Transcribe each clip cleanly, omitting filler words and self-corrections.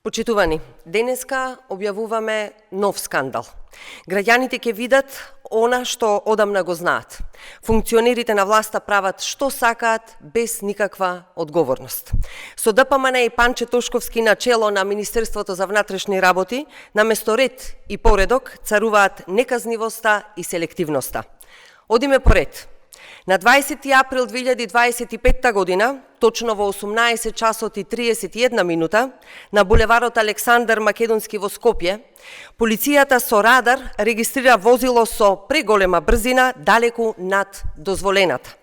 Почитувани, денеска објавуваме нов скандал. Граѓаните ќе видат она што одамна го знаат. Функционерите на власта прават што сакаат без никаква одговорност. Со ДПМН и Панче Тошковски на чело на Министерството за внатрешни работи, наместо ред и поредок царуваат неказнивоста и селективноста. Одиме по ред. На 20. април 2025 година, точно во 18 часот и 31 минута, на булеварот Александар Македонски во Скопје, полицијата со радар регистрира возило со преголема брзина далеку над дозволената.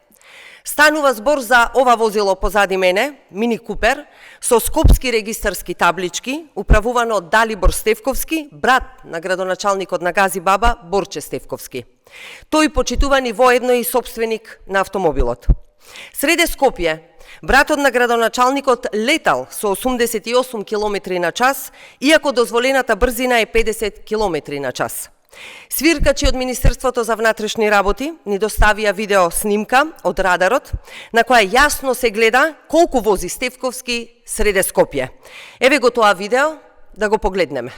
Станува збор за ова возило позади мене, Мини Купер, со скопски регистарски таблички, управувано од Далибор Стефковски, брат на градоначалникот на Газибаба, Борче Стефковски. Тој почитувани воедно и собственик на автомобилот. Среде Скопје, братот на градоначалникот летал со 88 км на час, иако дозволената брзина е 50 км на час. Свиркачи од Министерството за внатрешни работи ни доставија видео снимка од радарот, на која јасно се гледа колку вози Стефковски среде Скопје. Еве го тоа видео, да го погледнеме.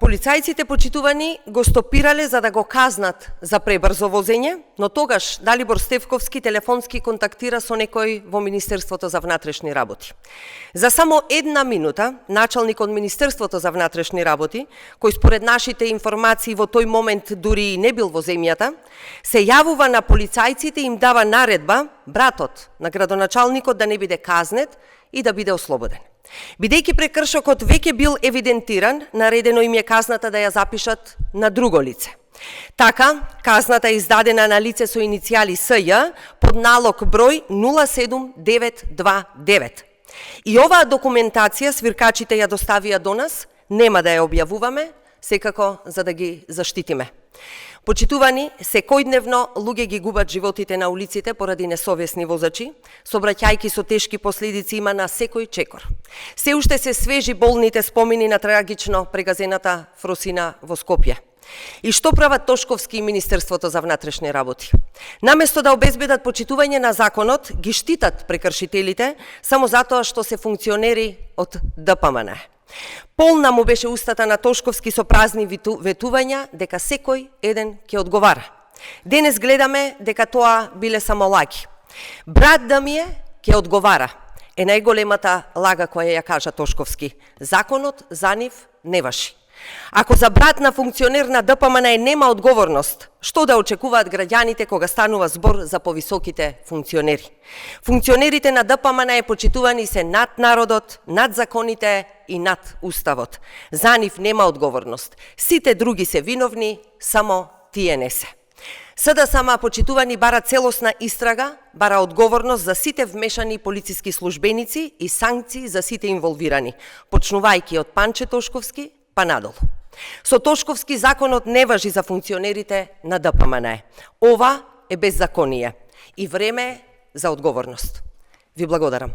Полицајците почитувани го стопирале за да го казнат за пребрзо возење, но тогаш Далибор Стефковски телефонски контактира со некој во Министерството за внатрешни работи. За само една минута, началникот Министерството за внатрешни работи, кој според нашите информации во тој момент дури и не бил во земјата, се јавува на полицајците и им дава наредба братот на градоначалникот да не биде казнет и да биде ослободен. Бидејќи прекршокот веќе бил евидентиран, наредено им е казната да ја запишат на друго лице. Така, казната е издадена на лице со иницијали СЈ под налог број 07929. И оваа документација свиркачите ја доставија до нас, нема да ја објавуваме, секако за да ги заштитиме. Почитувани, секојдневно луѓе ги губат животите на улиците поради несовесни возачи, сообраќајки со тешки последици има на секој чекор. Се уште се свежи болните спомени на трагично прегазената Фросина во Скопје. И што прават Тошковски и Министерството за внатрешни работи? Наместо да обезбедат почитување на законот, ги штитат прекршителите само затоа што се функционери од ДПМН. Полна му беше устата на Тошковски со празни ветувања дека секој еден ќе одговара. Денес гледаме дека тоа биле само лаги. Брат да ми е, ќе одговара. Е најголемата лага која ја кажа Тошковски. Законот за нив не важи. Ако за брат на функционер на ДПМН нема одговорност, што да очекуваат граѓаните кога станува збор за повисоките функционери? Функционерите на ДПМН почитувани се над народот, над законите и над уставот. За нив нема одговорност. Сите други се виновни, само тие не се. СДСМ почитувани бара целосна истрага, бара одговорност за сите вмешани полициски службеници и санкции за сите инволвирани, почнувајќи од Панче Тошковски па надолу. Со Тошковски законот не важи за функционерите на ДПМН. Ова е беззаконие и време за одговорност. Ви благодарам.